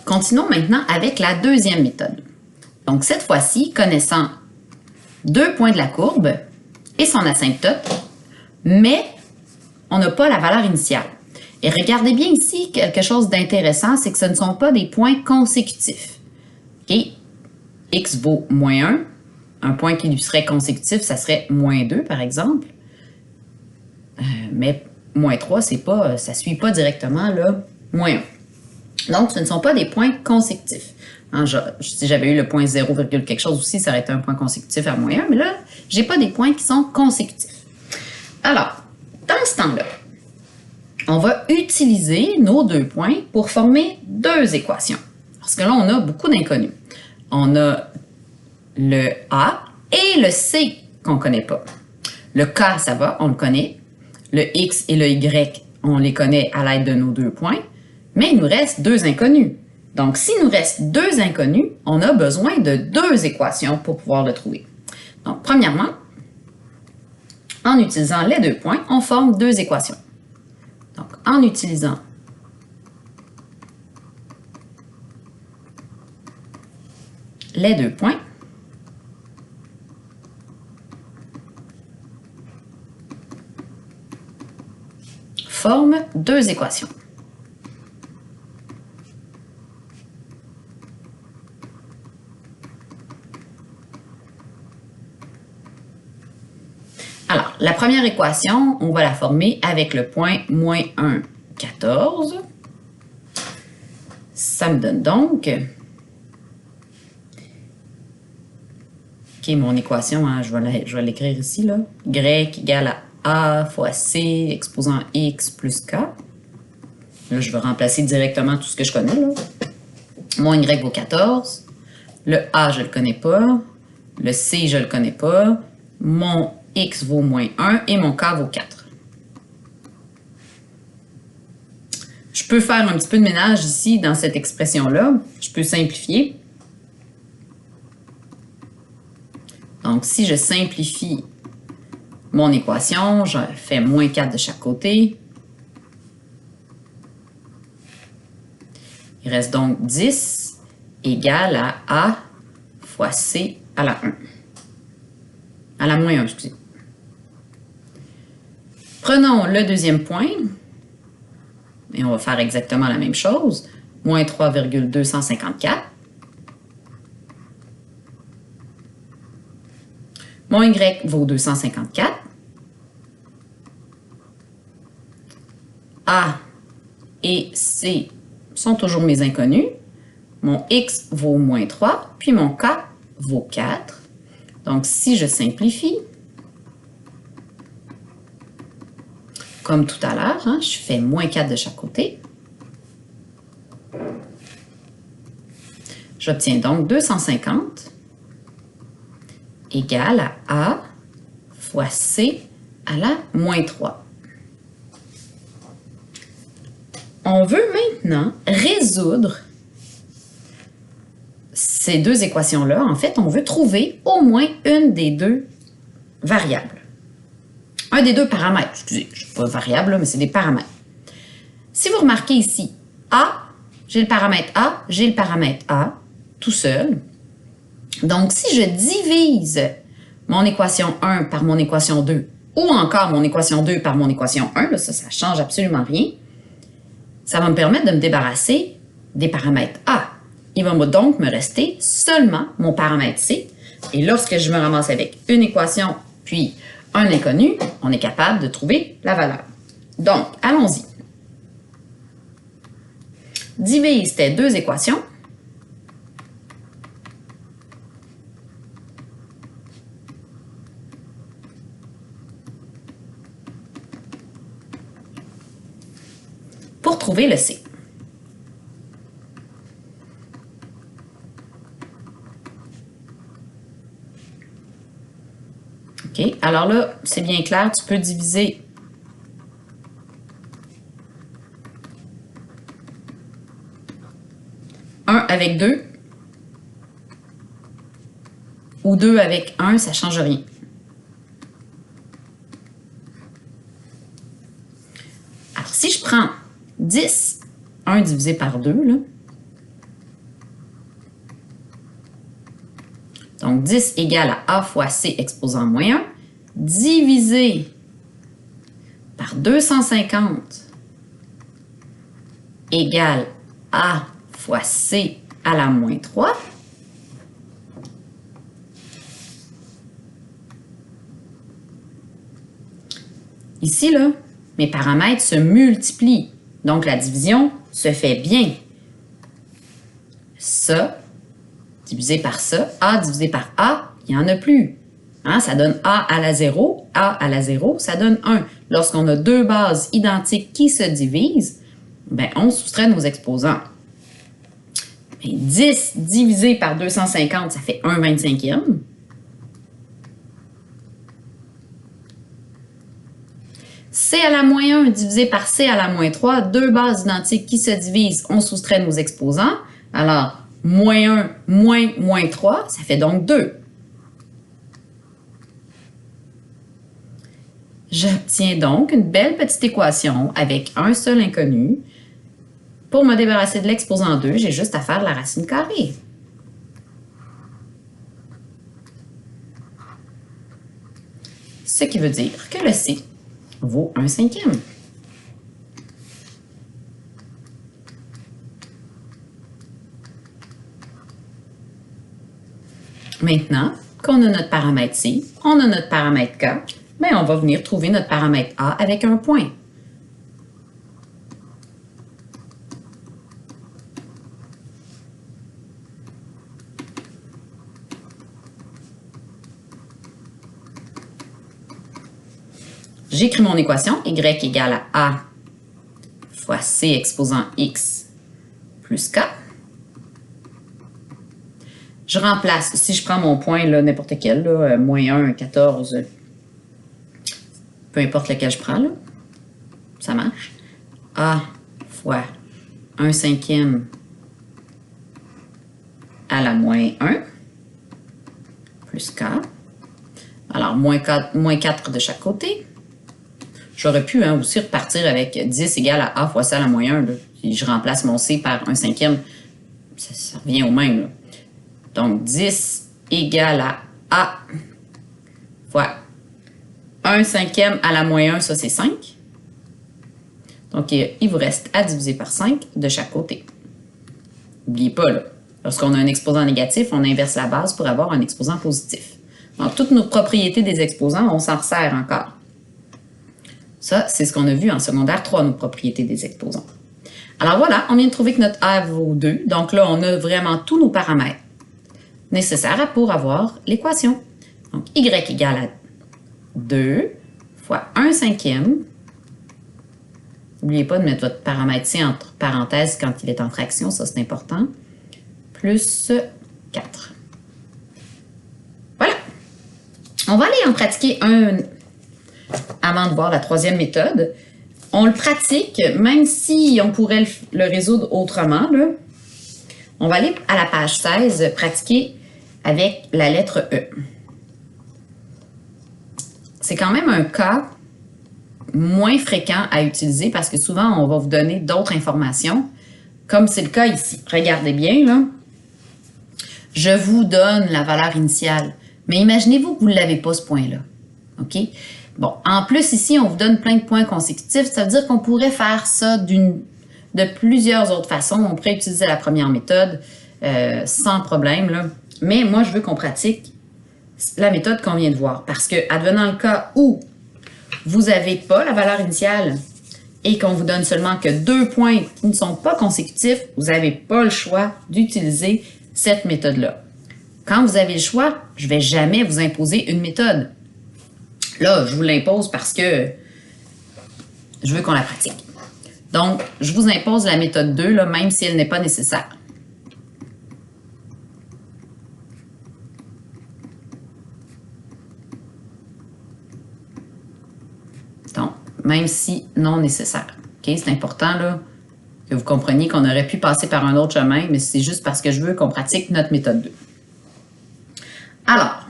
Continuons maintenant avec la deuxième méthode. Donc, cette fois-ci, connaissant deux points de la courbe et son asymptote, mais on n'a pas la valeur initiale. Et regardez bien ici, quelque chose d'intéressant, c'est que ce ne sont pas des points consécutifs. Okay? X vaut moins 1. Un point qui lui serait consécutif, ça serait moins 2, par exemple. Mais moins 3, ça ne suit pas directement là, moins 1. Donc, ce ne sont pas des points consécutifs. Hein, si j'avais eu le point 0, quelque chose aussi, ça aurait été un point consécutif à moins 1, mais là, je n'ai pas des points qui sont consécutifs. Alors, dans ce temps-là, on va utiliser nos deux points pour former deux équations. Parce que là, on a beaucoup d'inconnus. On a le A et le C qu'on ne connaît pas. Le K, ça va, on le connaît. Le X et le Y, on les connaît à l'aide de nos deux points. Mais il nous reste deux inconnus. Donc, s'il nous reste deux inconnus, on a besoin de deux équations pour pouvoir le trouver. Donc, premièrement, en utilisant les deux points, on forme deux équations. Donc, en utilisant les deux points, forme deux équations. Alors, la première équation, on va la former avec le point moins 1, 14. Ça me donne donc... OK, mon équation, hein, je vais l'écrire ici, là. Y égale à A fois C exposant X plus K. Là, je vais remplacer directement tout ce que je connais, là. Mon Y vaut 14. Le A, je ne le connais pas. Le C, je ne le connais pas. Mon X vaut moins 1 et mon K vaut 4. Je peux faire un petit peu de ménage ici dans cette expression-là. Je peux simplifier. Donc, si je simplifie mon équation, je fais moins 4 de chaque côté. Il reste donc 10 égale à A fois C à la 1. À la moins 1, excusez. Prenons le deuxième point, et on va faire exactement la même chose. Moins 3,254. Mon Y vaut 254. A et C sont toujours mes inconnus. Mon X vaut moins 3, puis mon K vaut 4. Donc, si je simplifie, comme tout à l'heure, hein, je fais moins 4 de chaque côté. J'obtiens donc 250 égale à A fois C à la moins 3. On veut maintenant résoudre ces deux équations-là. En fait, on veut trouver au moins une des deux variables. Un des deux paramètres, excusez, je ne sais pas variable, mais c'est des paramètres. Si vous remarquez ici, A, j'ai le paramètre A, j'ai le paramètre A, tout seul. Donc, si je divise mon équation 1 par mon équation 2, ou encore mon équation 2 par mon équation 1, là, ça ne change absolument rien, ça va me permettre de me débarrasser des paramètres A. Il va donc me rester seulement mon paramètre C. Et lorsque je me ramasse avec une équation, puis un inconnu, on est capable de trouver la valeur. Donc, allons-y. Divise tes deux équations. Pour trouver le C. OK, alors là, c'est bien clair, tu peux diviser un avec 2 ou 2 avec 1, ça ne change rien. Alors, si je prends 10, 1 divisé par 2, là, Donc, 10 égale à A fois C exposant moins 1, divisé par 250 égale A fois C à la moins 3. Ici, là, mes paramètres se multiplient. Donc, la division se fait bien. Ça, divisé par ça, A divisé par A, il n'y en a plus. Hein, ça donne A à la 0. A à la 0, ça donne 1. Lorsqu'on a deux bases identiques qui se divisent, ben, on soustrait nos exposants. Ben, 10 divisé par 250, ça fait 1/25e. C à la moins 1 divisé par C à la moins 3, deux bases identiques qui se divisent, on soustrait nos exposants. Alors, moins 1 moins moins 3, ça fait donc 2. J'obtiens donc une belle petite équation avec un seul inconnu. Pour me débarrasser de l'exposant 2, j'ai juste à faire la racine carrée. Ce qui veut dire que le C vaut 1/5. Maintenant qu'on a notre paramètre C, on a notre paramètre K, ben on va venir trouver notre paramètre A avec un point. J'écris mon équation, y égale à A fois C exposant X plus K. Je remplace, si je prends mon point, n'importe quel, là, moins 1, 14, peu importe lequel je prends, là, ça marche. A fois 1/5 à la moins 1 plus K. Alors, moins 4 de chaque côté. J'aurais pu aussi repartir avec 10 égale à A fois C à la moins 1. Là. Si je remplace mon C par 1/5, ça revient au même. Là. Donc, 10 égale à A fois 1/5 à la moins 1, ça c'est 5. Donc, il vous reste à diviser par 5 de chaque côté. N'oubliez pas, là, lorsqu'on a un exposant négatif, on inverse la base pour avoir un exposant positif. Donc, toutes nos propriétés des exposants, on s'en resserre encore. Ça, c'est ce qu'on a vu en secondaire 3, nos propriétés des exposants. Alors voilà, on vient de trouver que notre A vaut 2. Donc là, on a vraiment tous nos paramètres nécessaires pour avoir l'équation. Donc, Y égale à 2 fois 1/5. N'oubliez pas de mettre votre paramètre C entre parenthèses quand il est en fraction, ça c'est important. Plus 4. Voilà. On va aller en pratiquer un avant de voir la troisième méthode. On le pratique, même si on pourrait le résoudre autrement. Là. On va aller à la page 16, pratiquer avec la lettre E. C'est quand même un cas moins fréquent à utiliser parce que souvent, on va vous donner d'autres informations, comme c'est le cas ici. Regardez bien, là. Je vous donne la valeur initiale, mais imaginez-vous que vous ne l'avez pas, ce point-là. OK? Bon, en plus, ici, on vous donne plein de points consécutifs. Ça veut dire qu'on pourrait faire ça de plusieurs autres façons. On pourrait utiliser la première méthode sans problème. Là. Mais moi, je veux qu'on pratique la méthode qu'on vient de voir. Parce que, advenant le cas où vous n'avez pas la valeur initiale et qu'on vous donne seulement que 2 points qui ne sont pas consécutifs, vous n'avez pas le choix d'utiliser cette méthode-là. Quand vous avez le choix, je ne vais jamais vous imposer une méthode. Là, je vous l'impose parce que je veux qu'on la pratique. Donc, je vous impose la méthode 2, là, même si elle n'est pas nécessaire. Donc, même si non nécessaire. Okay? C'est important là, que vous compreniez qu'on aurait pu passer par un autre chemin, mais c'est juste parce que je veux qu'on pratique notre méthode 2. Alors,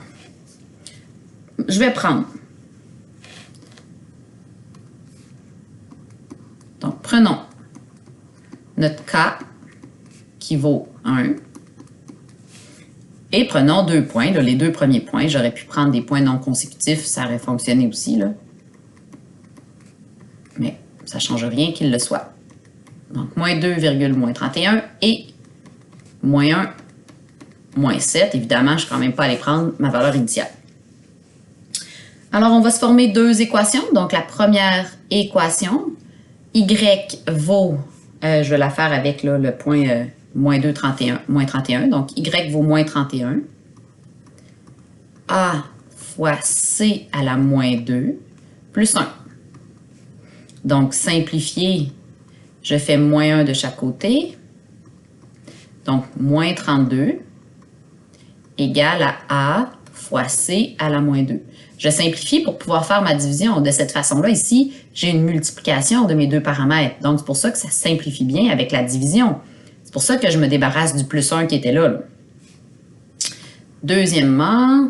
je vais prendre. Donc, prenons notre K qui vaut 1 Et prenons 2 points, là, les 2 premiers points. J'aurais pu prendre des points non consécutifs, ça aurait fonctionné aussi, là. Mais ça ne change rien qu'il le soit. Donc, moins 2, moins 31 et moins 1, moins 7. Évidemment, je ne suis quand même pas allé prendre ma valeur initiale. Alors, on va se former 2 équations. Donc, la première équation, y vaut, je vais la faire avec là, le point moins 2, 31, moins 31. Donc, y vaut moins 31. A fois c à la moins 2 plus 1. Donc, simplifier, je fais moins 1 de chaque côté. Donc, moins 32 égale à A fois C à la moins 2. Je simplifie pour pouvoir faire ma division. De cette façon-là, ici, j'ai une multiplication de mes 2 paramètres. Donc, c'est pour ça que ça simplifie bien avec la division. C'est pour ça que je me débarrasse du plus 1 qui était là. Deuxièmement,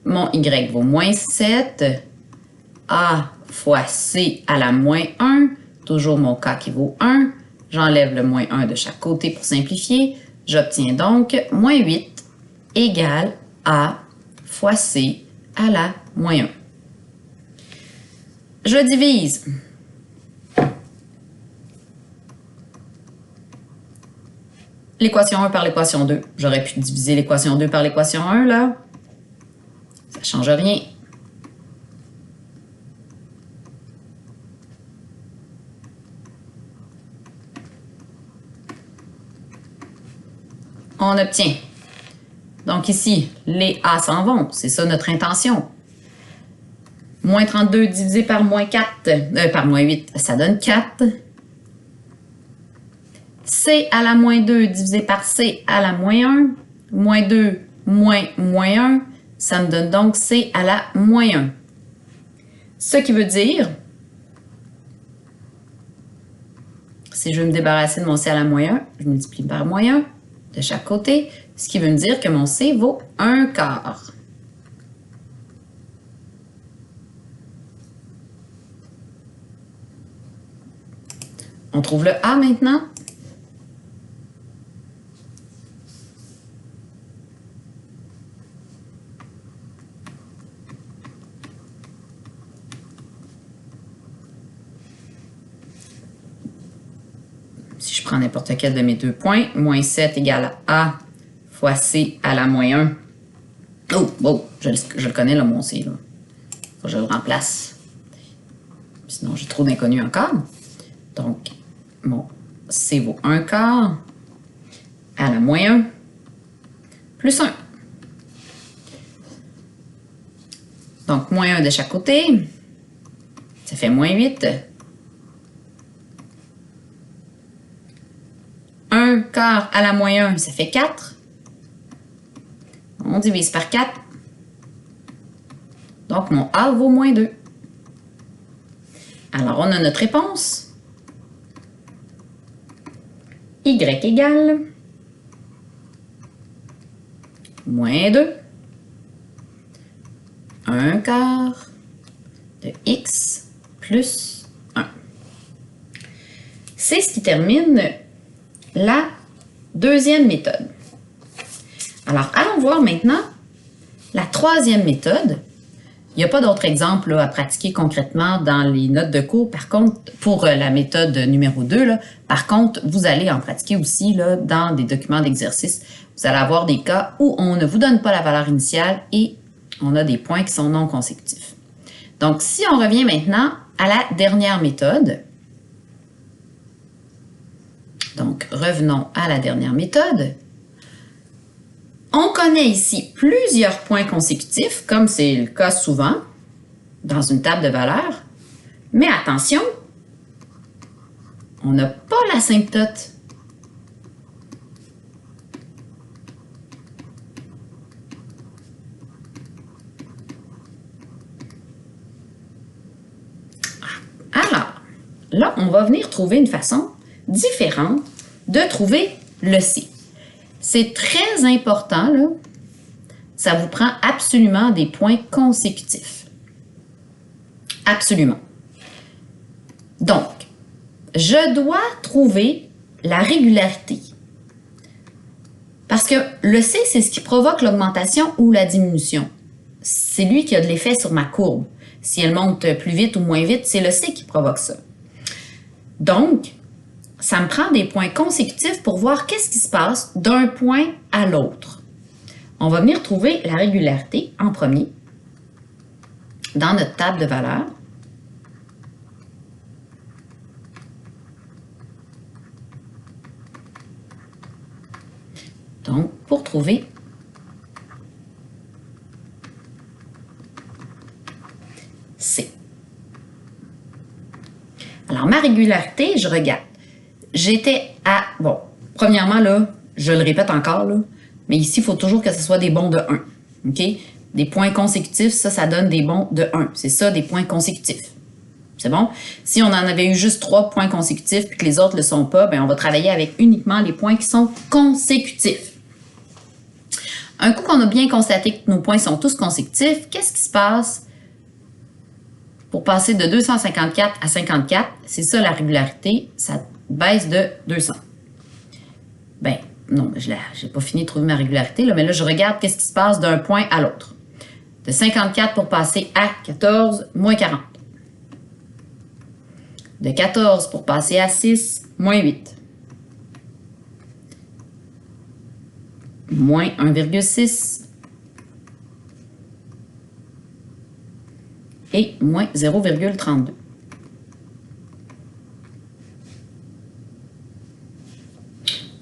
mon Y vaut moins 7. A fois C à la moins 1. Toujours mon K qui vaut 1. J'enlève le moins 1 de chaque côté pour simplifier. J'obtiens donc moins 8 égale A fois C à la moins 1. Je divise. L'équation 1 par l'équation 2. J'aurais pu diviser l'équation 2 par l'équation 1, là. Ça ne change rien. On obtient. Donc ici, les A s'en vont. C'est ça notre intention. Moins 32 divisé par moins 4, par moins 8, ça donne 4. C à la moins 2 divisé par C à la moins 1. Moins 2 moins 1, ça me donne donc C à la moins 1. Ce qui veut dire, si je veux me débarrasser de mon C à la moins 1, je multiplie par moins 1 de chaque côté, ce qui veut me dire que mon C vaut 1/4. On trouve le A maintenant. Si je prends n'importe quel de mes 2 points, moins 7 égale à A fois C à la moins 1. Oh, je le connais, là, mon C. Là. Faut que je le remplace. Sinon, j'ai trop d'inconnus encore. Donc, mon C vaut 1/4 à la moins 1 plus 1. Donc, moins 1 de chaque côté. Ça fait moins 8. 1/4 à la moins 1, ça fait 4. On divise par 4. Donc, mon A vaut moins 2. Alors, on a notre réponse. Y égale moins 2. 1/4 de X plus 1. C'est ce qui termine la deuxième méthode. Alors, allons voir maintenant la troisième méthode. Il n'y a pas d'autres exemples là, à pratiquer concrètement dans les notes de cours. Par contre, pour la méthode numéro 2, là, par contre, vous allez en pratiquer aussi là, dans des documents d'exercice. Vous allez avoir des cas où on ne vous donne pas la valeur initiale et on a des points qui sont non consécutifs. Donc, si on revient maintenant à la dernière méthode, donc revenons à la dernière méthode, on connaît ici plusieurs points consécutifs, comme c'est le cas souvent dans une table de valeurs, mais attention, on n'a pas l'asymptote. Alors, là, on va venir trouver une façon différente de trouver le C. C'est très important, là. Ça vous prend absolument des points consécutifs. Absolument. Donc, je dois trouver la régularité. Parce que le C, c'est ce qui provoque l'augmentation ou la diminution. C'est lui qui a de l'effet sur ma courbe. Si elle monte plus vite ou moins vite, c'est le C qui provoque ça. Donc, ça me prend des points consécutifs pour voir qu'est-ce qui se passe d'un point à l'autre. On va venir trouver la régularité en premier dans notre table de valeurs. Donc, pour trouver C. Alors, ma régularité, je regarde. J'étais à... Bon, premièrement, là, je le répète encore, là, mais ici, il faut toujours que ce soit des bonds de 1. OK? Des points consécutifs, ça donne des bonds de 1. C'est ça, des points consécutifs. C'est bon? Si on en avait eu juste 3 points consécutifs puis que les autres ne le sont pas, bien, on va travailler avec uniquement les points qui sont consécutifs. Un coup qu'on a bien constaté que nos points sont tous consécutifs, qu'est-ce qui se passe pour passer de 254 à 54? C'est ça la régularité, ça baisse de 200. Ben non, je n'ai pas fini de trouver ma régularité, là, mais là, je regarde qu'est-ce qui se passe d'un point à l'autre. De 54 pour passer à 14, moins 40. De 14 pour passer à 6, moins 8. Moins 1,6 et moins 0,32.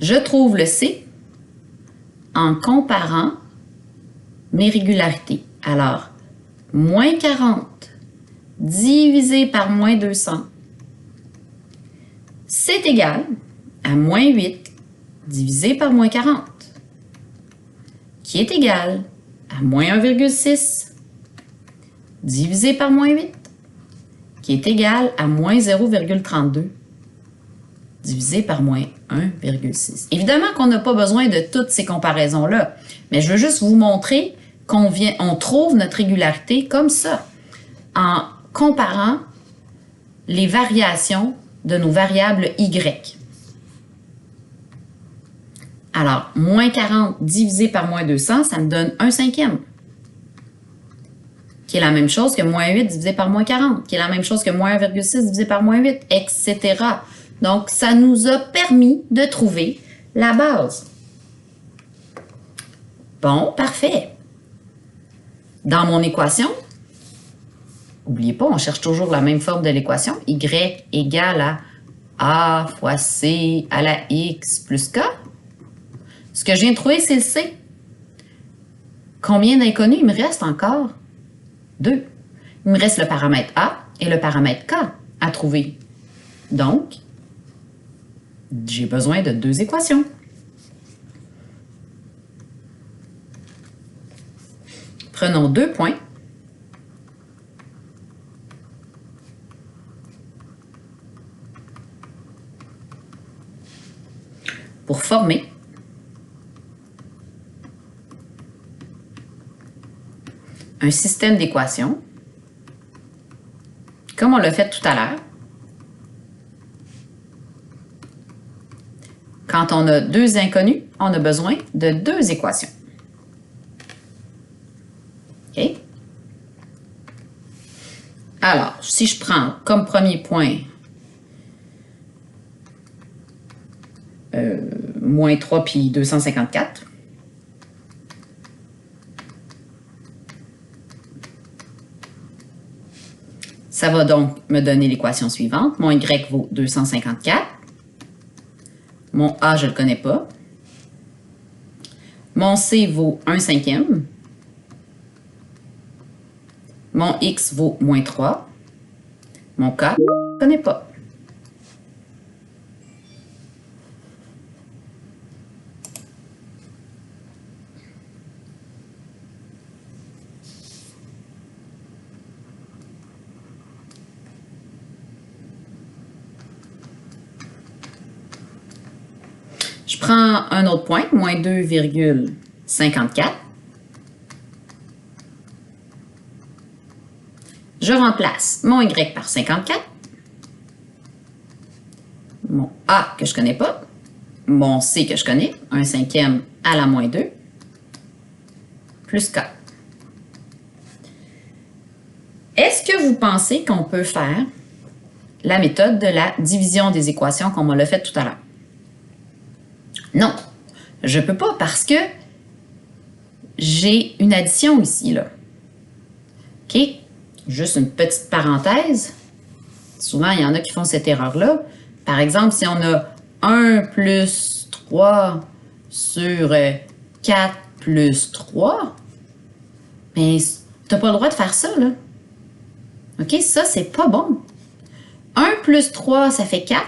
Je trouve le C en comparant mes régularités. Alors, moins 40 divisé par moins 200, c'est égal à moins 8 divisé par moins 40. Qui est égal à moins 1,6 divisé par moins 8, qui est égal à moins 0,32 divisé par moins 1,6. Évidemment qu'on n'a pas besoin de toutes ces comparaisons-là, mais je veux juste vous montrer on trouve notre régularité comme ça, en comparant les variations de nos variables y. Alors, moins 40 divisé par moins 200, ça me donne 1/5, qui est la même chose que moins 8 divisé par moins 40, qui est la même chose que moins 1,6 divisé par moins 8, etc. Donc, ça nous a permis de trouver la base. Bon, parfait. Dans mon équation, n'oubliez pas, on cherche toujours la même forme de l'équation. Y égale à A fois C à la X plus K. Ce que je viens de trouver, c'est le C. Combien d'inconnus il me reste encore? 2. Il me reste le paramètre A et le paramètre K à trouver. Donc, j'ai besoin de 2 équations. Prenons 2 points. Pour former un système d'équations, comme on l'a fait tout à l'heure. Quand on a 2 inconnus, on a besoin de 2 équations. OK? Alors, si je prends comme premier point moins 3 puis 254, ça va donc me donner l'équation suivante. Mon Y vaut 254. Mon A, je ne le connais pas. Mon C vaut 1/5. Mon X vaut moins 3. Mon K, je ne connais pas. Je prends un autre point, moins 2,54. Je remplace mon Y par 54. Mon A que je ne connais pas. Mon C que je connais, 1/5 à la moins 2 plus K. Est-ce que vous pensez qu'on peut faire la méthode de la division des équations comme on l'a fait tout à l'heure? Non, je ne peux pas parce que j'ai une addition ici, là. OK? Juste une petite parenthèse. Souvent, il y en a qui font cette erreur-là. Par exemple, si on a 1 plus 3 sur 4 plus 3, bien, tu n'as pas le droit de faire ça, là. OK? Ça, c'est pas bon. 1 plus 3, ça fait 4.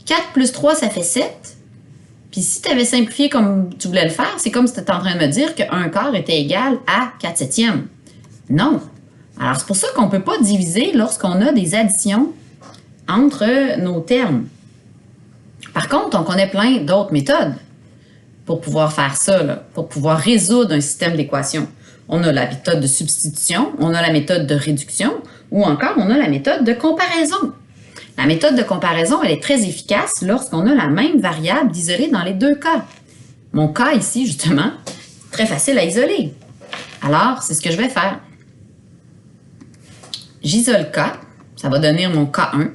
4 plus 3, ça fait 7. Puis si tu avais simplifié comme tu voulais le faire, c'est comme si tu étais en train de me dire que 1 quart était égal à 4 septièmes. Non. Alors, c'est pour ça qu'on ne peut pas diviser lorsqu'on a des additions entre nos termes. Par contre, on connaît plein d'autres méthodes pour pouvoir faire ça, là, pour pouvoir résoudre un système d'équations. On a la méthode de substitution, on a la méthode de réduction ou encore on a la méthode de comparaison. La méthode de comparaison, elle est très efficace lorsqu'on a la même variable d'isoler dans les deux cas. Mon cas ici, justement, très facile à isoler. Alors, c'est ce que je vais faire. J'isole K, ça va donner mon K1.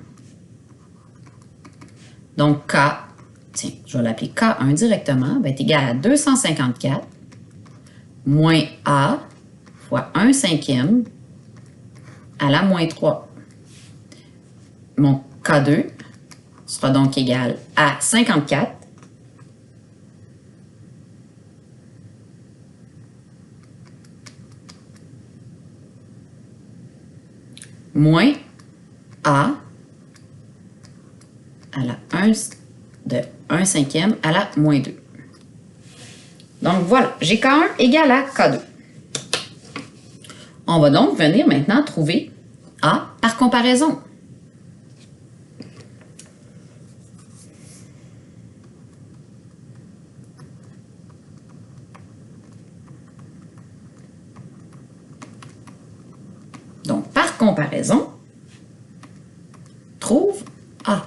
Donc, K, tiens, je vais l'appeler K1 directement, va être égal à 254 moins A fois 1 cinquième à la moins 3. Mon K2 sera donc égal à 54 moins A à la 1 de 1 cinquième à la moins 2. Donc voilà, j'ai K1 égal à K2. On va donc venir maintenant trouver A par comparaison. Donc, par comparaison, trouve A.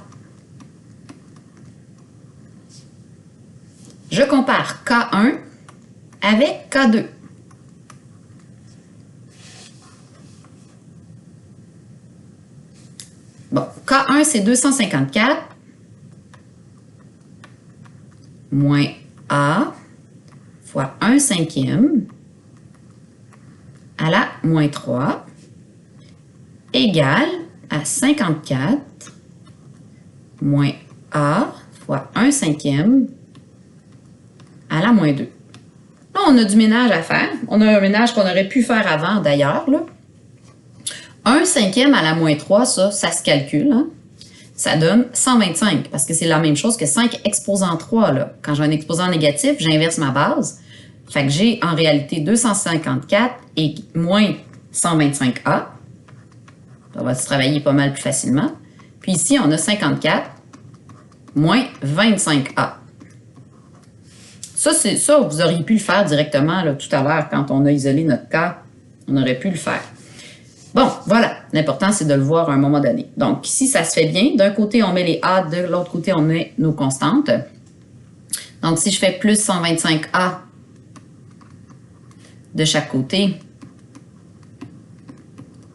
Je compare K1 avec K2. Bon, K1, c'est 254 moins A fois 1 cinquième à la moins 3 égale à 54 moins A fois 1 cinquième à la moins 2. Là, on a du ménage à faire. On a un ménage qu'on aurait pu faire avant d'ailleurs. 1 cinquième à la moins 3, ça se calcule. Hein? Ça donne 125 parce que c'est la même chose que 5 exposant 3. Là. Quand j'ai un exposant négatif, j'inverse ma base. Fait que j'ai en réalité 254 et moins 125A. Ça va se travailler pas mal plus facilement. Puis ici, on a 54 moins 25A. Ça, vous auriez pu le faire directement là, tout à l'heure quand on a isolé notre cas. On aurait pu le faire. Bon, voilà. L'important, c'est de le voir à un moment donné. Donc, ici, ça se fait bien. D'un côté, on met les A, de l'autre côté, on met nos constantes. Donc, si je fais plus 125A de chaque côté,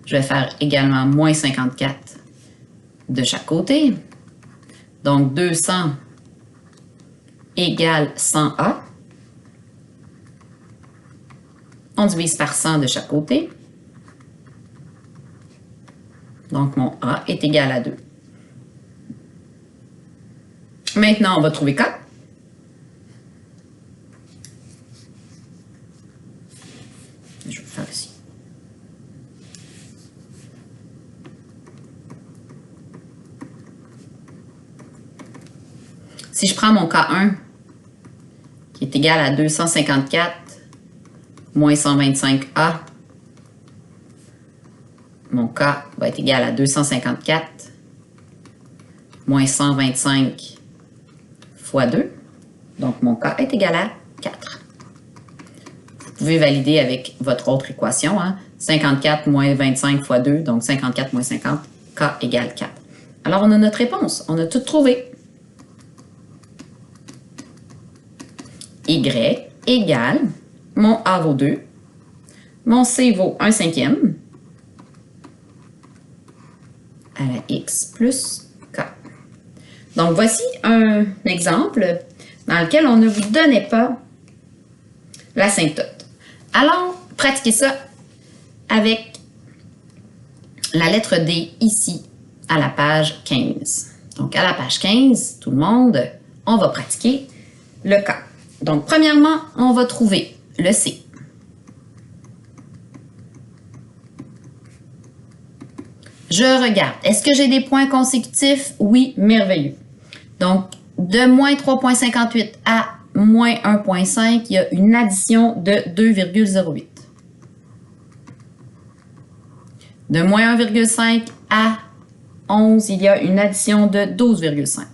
je vais faire également moins 54 de chaque côté. Donc, 200 égale 100A. On divise par 100 de chaque côté. Donc, mon A est égal à 2. Maintenant, on va trouver K. Je vais le faire ici. Si je prends mon K1, qui est égal à 254 moins 125A, mon K va être égal à 254 moins 125 fois 2. Donc, mon K est égal à 4. Vous pouvez valider avec votre autre équation. Hein? 54 moins 25 fois 2, donc 54 moins 50, K égale 4. Alors, on a notre réponse. On a tout trouvé. y égale, mon a vaut 2, mon c vaut 1/5 à la x plus k. Donc, voici un exemple dans lequel on ne vous donnait pas l'asymptote. Allons pratiquer ça avec la lettre D ici à la page 15. Donc, à la page 15, tout le monde, on va pratiquer le K. Donc, premièrement, on va trouver le C. Je regarde. Est-ce que j'ai des points consécutifs? Oui, merveilleux. Donc, de moins 3,58 à moins 1,5, il y a une addition de 2,08. De moins 1,5 à 11, il y a une addition de 12,5.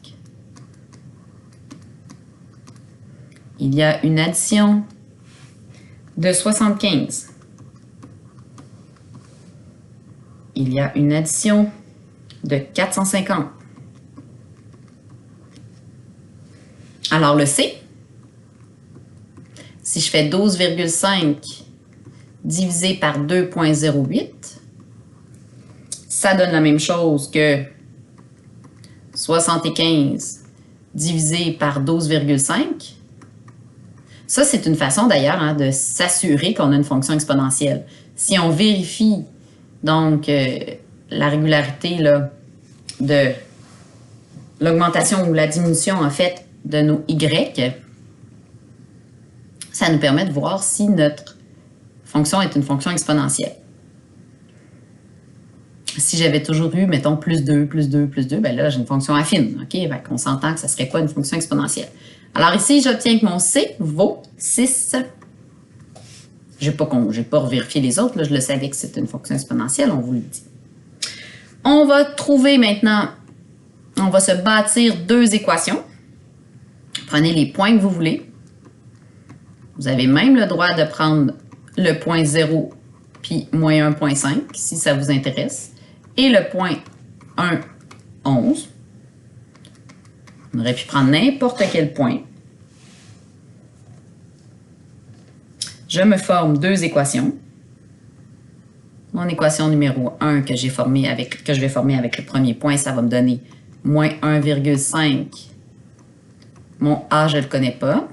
Il y a une addition de 75. Il y a une addition de 450. Alors, le C, si je fais 12,5 divisé par 2,08, ça donne la même chose que 75 divisé par 12,5. Ça, c'est une façon d'ailleurs de s'assurer qu'on a une fonction exponentielle. Si on vérifie donc la régularité là, de l'augmentation ou la diminution en fait de nos y, ça nous permet de voir si notre fonction est une fonction exponentielle. Si j'avais toujours eu, mettons, plus 2, plus 2, plus 2, ben là, j'ai une fonction affine. OK? On s'entend que ça serait quoi une fonction exponentielle? Alors ici, j'obtiens que mon C vaut 6. Je n'ai pas revérifié les autres. Là, je le savais que c'était une fonction exponentielle, on vous le dit. On va trouver maintenant, on va se bâtir deux équations. Prenez les points que vous voulez. Vous avez même le droit de prendre le point 0 puis moins 1,5 si ça vous intéresse. Et le point 1, 11. On aurait pu prendre n'importe quel point. Je me forme deux équations. Mon équation numéro 1 que je vais former avec le premier point, ça va me donner moins 1,5. Mon A, je ne le connais pas.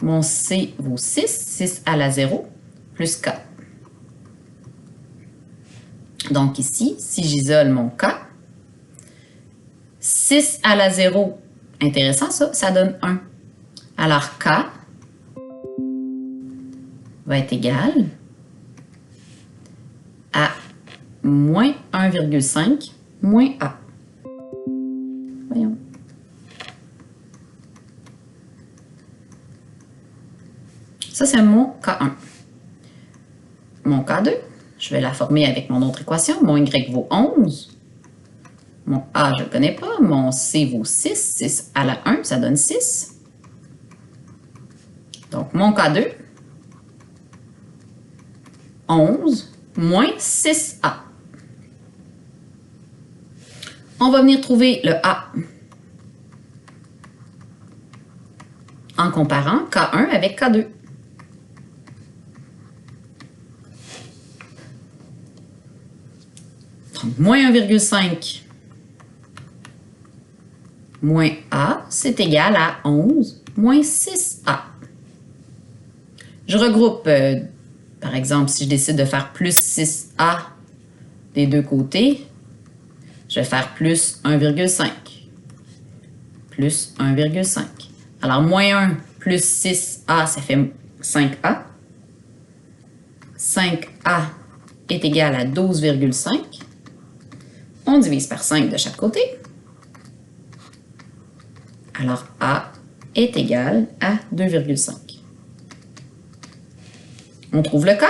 Mon C vaut 6, 6 à la 0, plus K. Donc ici, si j'isole mon K, 6 à la 0, intéressant ça, ça donne 1. Alors K va être égal à moins 1,5 moins A. Voyons. Ça, c'est mon K1. Mon K2, je vais la former avec mon autre équation. Mon Y vaut 11. Mon A, je ne le connais pas. Mon C vaut 6. 6 à la 1, ça donne 6. Donc, mon K2, 11 moins 6A. On va venir trouver le A en comparant K1 avec K2. Donc, moins 1,5 moins A, c'est égal à 11 moins 6A. Je regroupe, par exemple, si je décide de faire plus 6A des deux côtés, je vais faire plus 1,5. Plus 1,5. Alors, moins 1 plus 6A, ça fait 5A. 5A est égal à 12,5. On divise par 5 de chaque côté. Alors, A est égal à 2,5. On trouve le K.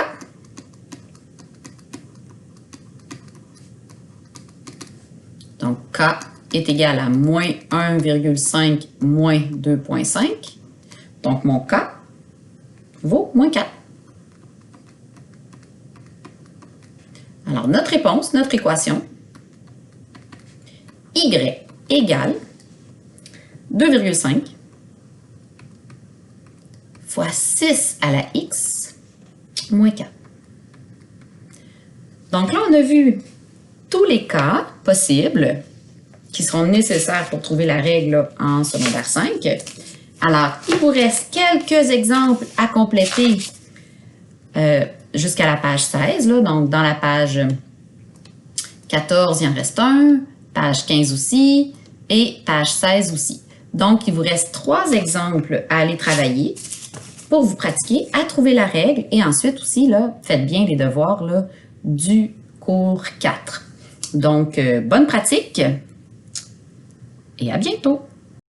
Donc, K est égal à moins 1,5 moins 2,5. Donc, mon K vaut moins 4. Alors, notre réponse, notre équation, Y égale 2,5 fois 6 à la x moins 4. Donc là, on a vu tous les cas possibles qui seront nécessaires pour trouver la règle là, en secondaire 5. Alors, il vous reste quelques exemples à compléter jusqu'à la page 16. Là. Donc, dans la page 14, il en reste un, page 15 aussi, et page 16 aussi. Donc, il vous reste 3 exemples à aller travailler pour vous pratiquer à trouver la règle. Et ensuite aussi, là, faites bien les devoirs là, du cours 4. Donc, bonne pratique et à bientôt!